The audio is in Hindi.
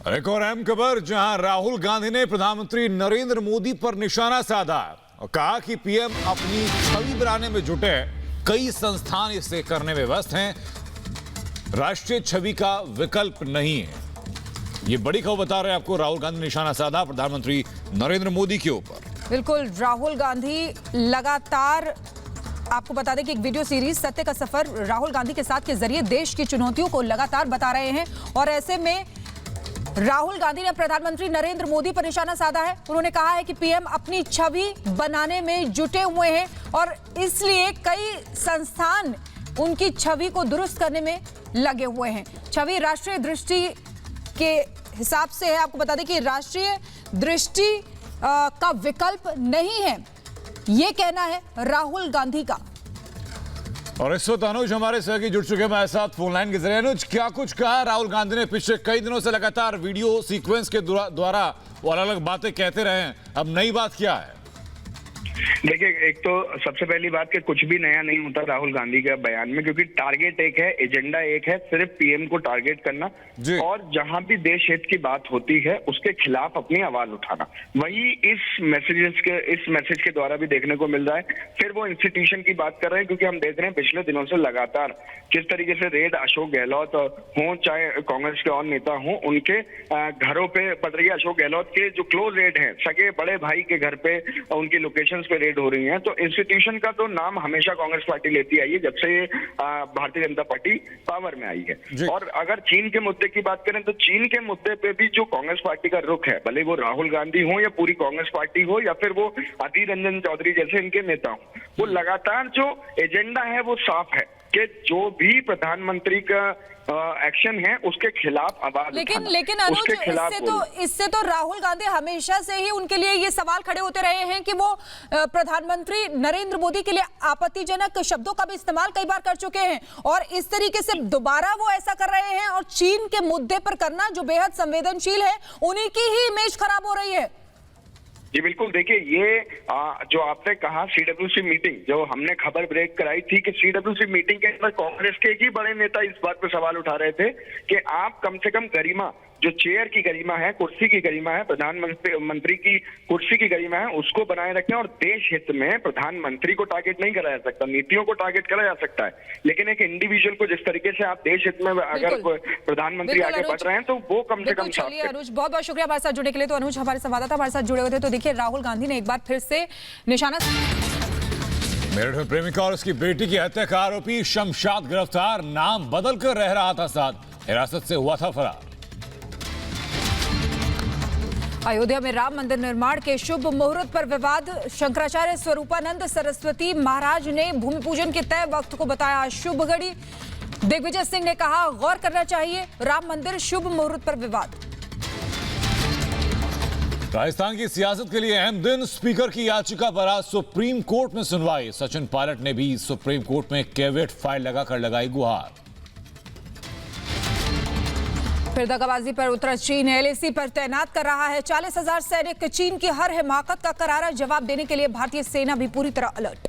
एक और अहम खबर, जहां राहुल गांधी ने प्रधानमंत्री नरेंद्र मोदी पर निशाना साधा और कहा कि पीएम अपनी छवि बनाने में जुटे हैं। कई संस्थान इसे करने में व्यस्त हैं। राष्ट्रीय छवि का विकल्प नहीं है। ये बड़ी खबर बता रहे हैं आपको। राहुल गांधी ने निशाना साधा प्रधानमंत्री नरेंद्र मोदी के ऊपर। बिल्कुल, राहुल गांधी लगातार आपको बता दें कि एक वीडियो सीरीज सत्य का सफर राहुल गांधी के साथ के जरिए देश की चुनौतियों को लगातार बता रहे हैं और ऐसे में राहुल गांधी ने प्रधानमंत्री नरेंद्र मोदी पर निशाना साधा है। उन्होंने कहा है कि पीएम अपनी छवि बनाने में जुटे हुए हैं और इसलिए कई संस्थान उनकी छवि को दुरुस्त करने में लगे हुए हैं। छवि राष्ट्रीय दृष्टि के हिसाब से है। आपको बता दें कि राष्ट्रीय दृष्टि का विकल्प नहीं है, ये कहना है राहुल गांधी का। और इस वक्त अनुज हमारे सहयोगी जुड़ चुके हैं हमारे साथ फोन लाइन के जरिए। अनुज, क्या कुछ कहा राहुल गांधी ने? पिछले कई दिनों से लगातार वीडियो सीक्वेंस के द्वारा वो अलग अलग बातें कहते रहे हैं, अब नई बात क्या है? देखिए, एक तो सबसे पहली बात कि कुछ भी नया नहीं होता राहुल गांधी के बयान में, क्योंकि टारगेट एक है, एजेंडा एक है, सिर्फ पीएम को टारगेट करना और जहां भी देश हित की बात होती है उसके खिलाफ अपनी आवाज उठाना। वही इस मैसेज के द्वारा भी देखने को मिल रहा है। फिर वो इंस्टीट्यूशन की बात कर रहे हैं, क्योंकि हम देख रहे हैं पिछले दिनों से लगातार किस तरीके से रेड अशोक गहलोत हो, चाहे कांग्रेस के और नेता हो, उनके घरों पे पड़ रही है। अशोक गहलोत के जो क्लोज रेड है, सगे बड़े भाई के घर पे उनकी लोकेशन पे रेड हो रही है। तो इंस्टीट्यूशन का तो नाम हमेशा कांग्रेस पार्टी लेती आई है जब से भारतीय जनता पार्टी पावर में आई है। और अगर चीन के मुद्दे की बात करें तो चीन के मुद्दे पे भी जो कांग्रेस पार्टी का रुख है, भले वो राहुल गांधी हो या पूरी कांग्रेस पार्टी हो या फिर वो अधीर रंजन चौधरी जैसे इनके नेता हो, वो लगातार जो एजेंडा है वो साफ है कि जो भी प्रधानमंत्री का एक्शन है उसके खिलाफ आवाज उठाना। लेकिन अनुज, इससे तो राहुल गांधी हमेशा से ही उनके लिए ये सवाल खड़े होते रहे हैं कि वो प्रधानमंत्री नरेंद्र मोदी के लिए आपत्तिजनक शब्दों का भी इस्तेमाल कई बार कर चुके हैं और इस तरीके से दोबारा वो ऐसा कर रहे हैं और चीन के मुद्दे पर करना जो बेहद संवेदनशील है, उन्हीं की ही इमेज खराब हो रही है। जी बिल्कुल, देखिए ये जो आपने कहा सीडब्ल्यूसी मीटिंग, जो हमने खबर ब्रेक कराई थी कि सीडब्ल्यूसी मीटिंग के अंदर कांग्रेस के एक ही बड़े नेता इस बात पर सवाल उठा रहे थे कि आप कम से कम गरिमा, जो चेयर की गरिमा है, कुर्सी की गरिमा है, प्रधानमंत्री की कुर्सी की गरिमा है, उसको बनाए रखें और देश हित में प्रधानमंत्री को टारगेट नहीं करा जा सकता, नीतियों को टारगेट करा जा सकता है, लेकिन एक इंडिविजुअल को जिस तरीके से आप देश हित में अगर प्रधानमंत्री आगे बढ़ रहे हैं तो वो कम से कम। चलिए अनुज, बहुत बहुत शुक्रिया हमारे साथ जुड़ने के लिए। तो अनुज हमारे संवाददाता हमारे साथ जुड़े हुए थे। तो देखिए, राहुल गांधी ने एक बार फिर से निशाना। मेरठ में प्रेमिका और उसकी बेटी की हत्या का आरोपी शमशाद गिरफ्तार, नाम बदलकर रह रहा था साथ, हिरासत से हुआ था फरार। अयोध्या में राम मंदिर निर्माण के शुभ मुहूर्त पर विवाद। शंकराचार्य स्वरूपानंद सरस्वती महाराज ने भूमि पूजन के तय वक्त को बताया शुभ घड़ी। दिग्विजय सिंह ने कहा गौर करना चाहिए, राम मंदिर शुभ मुहूर्त पर विवाद। राजस्थान की सियासत के लिए अहम दिन, स्पीकर की याचिका पर आज सुप्रीम कोर्ट में सुनवाई। सचिन पायलट ने भी सुप्रीम कोर्ट में कैविएट फाइल लगाकर लगाई गुहार। फिर दगाबाजी पर उतरा चीन, एलएसी पर तैनात कर रहा है 40,000 सैनिक। चीन की हर हिमाकत का करारा जवाब देने के लिए भारतीय सेना भी पूरी तरह अलर्ट।